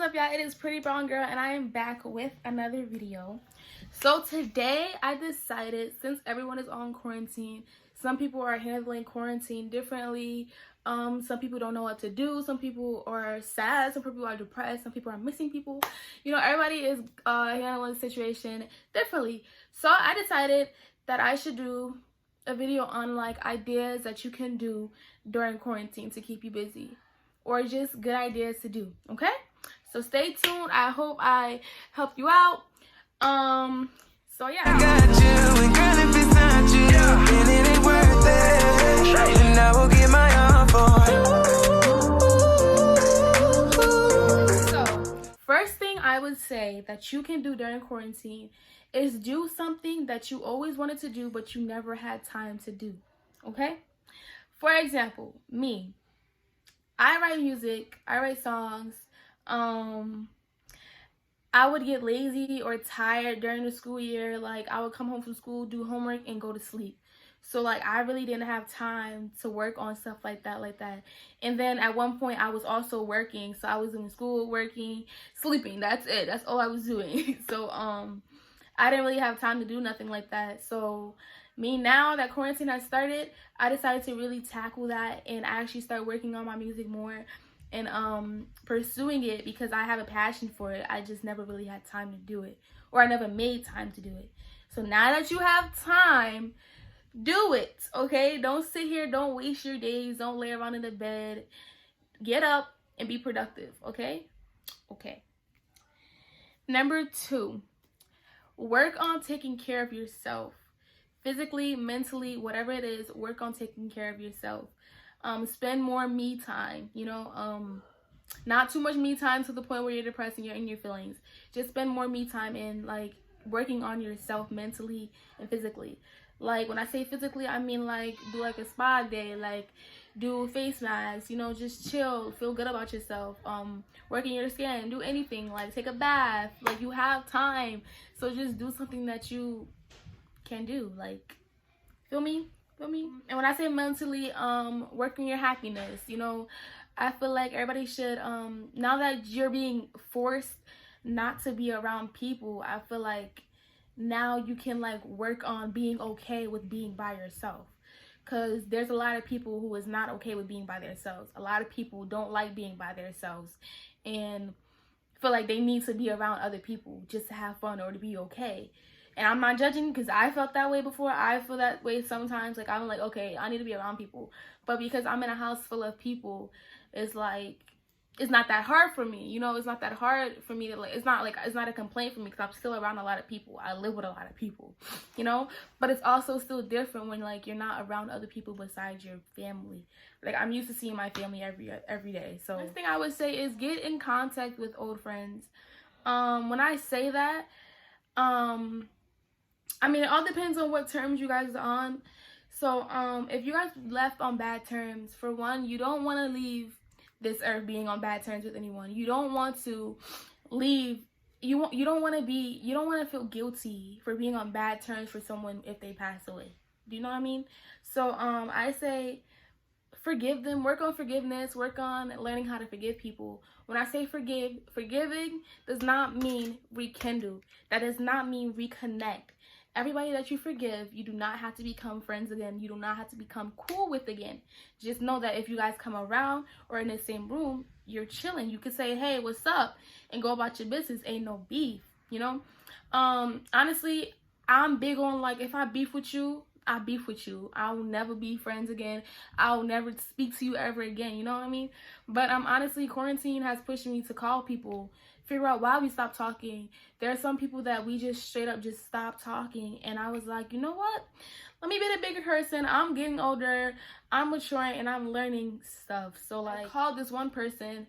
is up, y'all? It is Pretty Brown Girl, and I am back with another video. So today I decided, since everyone is on quarantine, some people are handling quarantine differently. Some people don't know what to do. Some people are sad. Some people are depressed. Some people are missing people. You know, everybody is handling the situation differently. So I decided that I should do a video on like ideas that you can do during quarantine to keep you busy, or just good ideas to do. Okay, so stay tuned. I hope I help you out. So yeah, I got you, and girl, if it's not you, then it ain't worth it, and I will get my all for it. So first thing I would say that you can do during quarantine is do something that you always wanted to do but you never had time to do. Okay, for example, me, I write music, I write songs. I would get lazy or tired during the school year. Like, I would come home from school, do homework, and go to sleep. So like, I really didn't have time to work on stuff like that. And then at one point I was also working, so I was in school, working, sleeping. That's it. That's all I was doing. So I didn't really have time to do nothing like that. So me, now that quarantine has started, I decided to really tackle that and actually start working on my music more and pursuing it, because I have a passion for it. I just never really had time to do it, or I never made time to do it. So now that you have time, do it. Okay, don't sit here, don't waste your days, don't lay around in the bed. Get up and be productive. Okay. Number 2, work on taking care of yourself. Physically, mentally, whatever it is, work on taking care of yourself. Spend more me time, you know, not too much me time to the point where you're depressed and you're in your feelings. Just spend more me time in like working on yourself mentally and physically. Like, when I say physically, I mean like do like a spa day, like do face masks, you know, just chill, feel good about yourself, working your skin, do anything, like take a bath. Like, you have time, so just do something that you can do. Like, feel me? And when I say mentally, working your happiness, you know, I feel like everybody should, now that you're being forced not to be around people, I feel like now you can like work on being okay with being by yourself, because there's a lot of people who is not okay with being by themselves. A lot of people don't like being by themselves and feel like they need to be around other people just to have fun or to be okay. And I'm not judging, because I felt that way before. I feel that way sometimes. Like, I'm like, okay, I need to be around people. But because I'm in a house full of people, it's like, it's not that hard for me. You know, it's not that hard for me to, like, it's not a complaint for me, because I'm still around a lot of people. I live with a lot of people, you know? But it's also still different when, like, you're not around other people besides your family. Like, I'm used to seeing my family every day. So next thing I would say is get in contact with old friends. When I say that, I mean, it all depends on what terms you guys are on. So, if you guys left on bad terms, for one, you don't want to leave this earth being on bad terms with anyone. You don't want to leave. You don't want to feel guilty for being on bad terms for someone if they pass away. Do you know what I mean? So, I say forgive them. Work on forgiveness. Work on learning how to forgive people. When I say forgiving does not mean rekindle. That does not mean reconnect. Everybody that you forgive, you do not have to become friends again. You do not have to become cool with again. Just know that if you guys come around or in the same room, you're chilling. You could say, hey, what's up? And go about your business. Ain't no beef, you know? Honestly, I'm big on, like, if I beef with you, I beef with you. I will never be friends again. I will never speak to you ever again. You know what I mean? But honestly, quarantine has pushed me to call people, figure out why we stopped talking. There are some people that we just straight up just stopped talking, and I was like, you know what? Let me be the bigger person. I'm getting older, I'm maturing, and I'm learning stuff. So like, I called this one person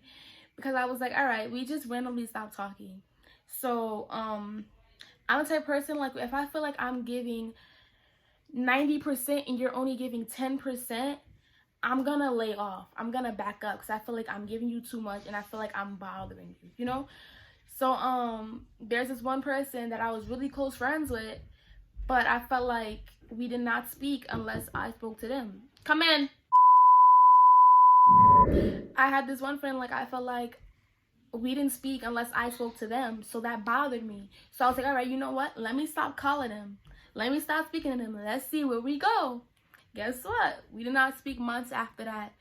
because I was like, all right, we just randomly stopped talking. So I'm the type of person, like, if I feel like I'm giving 90% and you're only giving 10%, I'm gonna lay off. I'm gonna back up, because I feel like I'm giving you too much and I feel like I'm bothering you, you know? So there's this one person that I was really close friends with, but I felt like we did not speak unless I spoke to them. Come in. I had this one friend, like, I felt like we didn't speak unless I spoke to them. So that bothered me. So I was like, all right, you know what? Let me stop calling him. Let me stop speaking to him. Let's see where we go. Guess what? We did not speak months after that.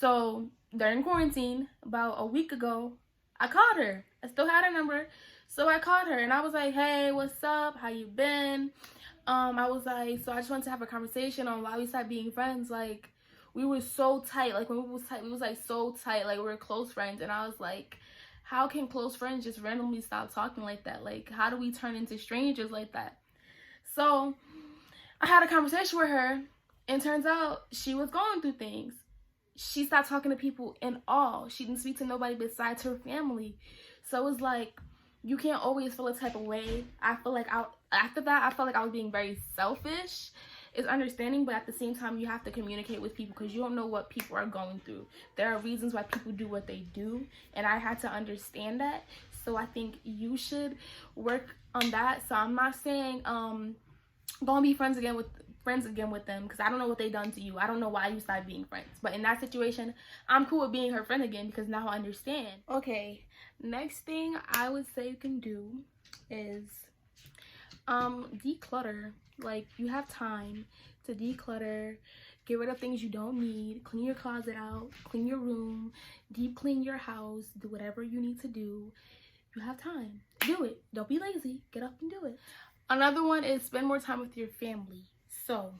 So during quarantine, about a week ago, I called her. I still had her number. So I called her and I was like, hey, what's up? How you been? I was like, so I just wanted to have a conversation on why we stopped being friends. Like, we were so tight. Like, when we was tight, we was like so tight. Like, we were close friends. And I was like, how can close friends just randomly stop talking like that? Like, how do we turn into strangers like that? So I had a conversation with her, and turns out she was going through things. She stopped talking to people in all. She didn't speak to nobody besides her family. So it was like, you can't always feel a type of way. I feel like after that, I felt like I was being very selfish. It's understanding, but at the same time, you have to communicate with people because you don't know what people are going through. There are reasons why people do what they do, and I had to understand that. So I think you should work on that. So I'm not saying don't be friends again with them, because I don't know what they done to you. I don't know why you stopped being friends. But in that situation, I'm cool with being her friend again because now I understand. Okay, next thing I would say you can do is declutter. Like, you have time to declutter, get rid of things you don't need, clean your closet out, clean your room, deep clean your house, do whatever you need to do. You have time. Do it. Don't be lazy. Get up and do it. Another one is spend more time with your family. So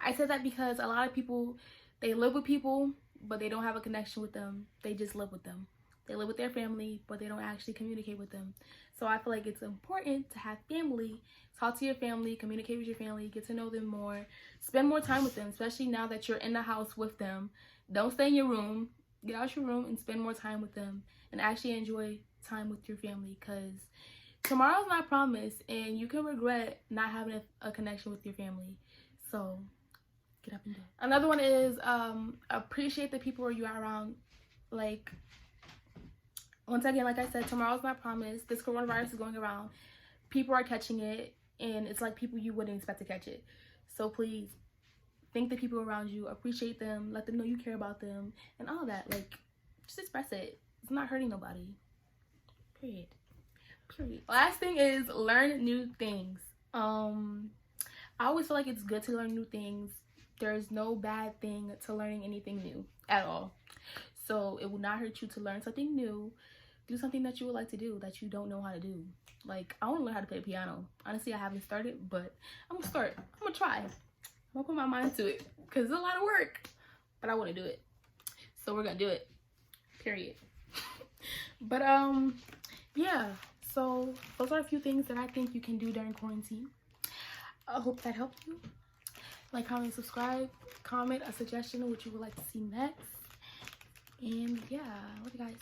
I said that because a lot of people, they live with people, but they don't have a connection with them. They just live with them. They live with their family, but they don't actually communicate with them. So I feel like it's important to have family. Talk to your family, communicate with your family, get to know them more. Spend more time with them, especially now that you're in the house with them. Don't stay in your room. Get out your room and spend more time with them. And actually enjoy time with your family, because tomorrow's not promised and you can regret not having a connection with your family. So get up and do it. Another one is appreciate the people you are around. Like, once again, like I said, tomorrow's not promised. This coronavirus is going around. People are catching it, and it's like people you wouldn't expect to catch it. So please, thank the people around you, appreciate them, let them know you care about them, and all that. Like, just express it. It's not hurting nobody. Period. Last thing is learn new things. I always feel like it's good to learn new things. There's no bad thing to learning anything new at all. So it will not hurt you to learn something new. Do something that you would like to do that you don't know how to do. Like, I want to learn how to play piano. Honestly, I haven't started, but I'm gonna start. I'm gonna try. I'm gonna put my mind to it because it's a lot of work, but I want to do it. So we're gonna do it. Period. But yeah. So those are a few things that I think you can do during quarantine. I hope that helped you. Like, comment, subscribe, comment a suggestion of what you would like to see next. And yeah, love you guys.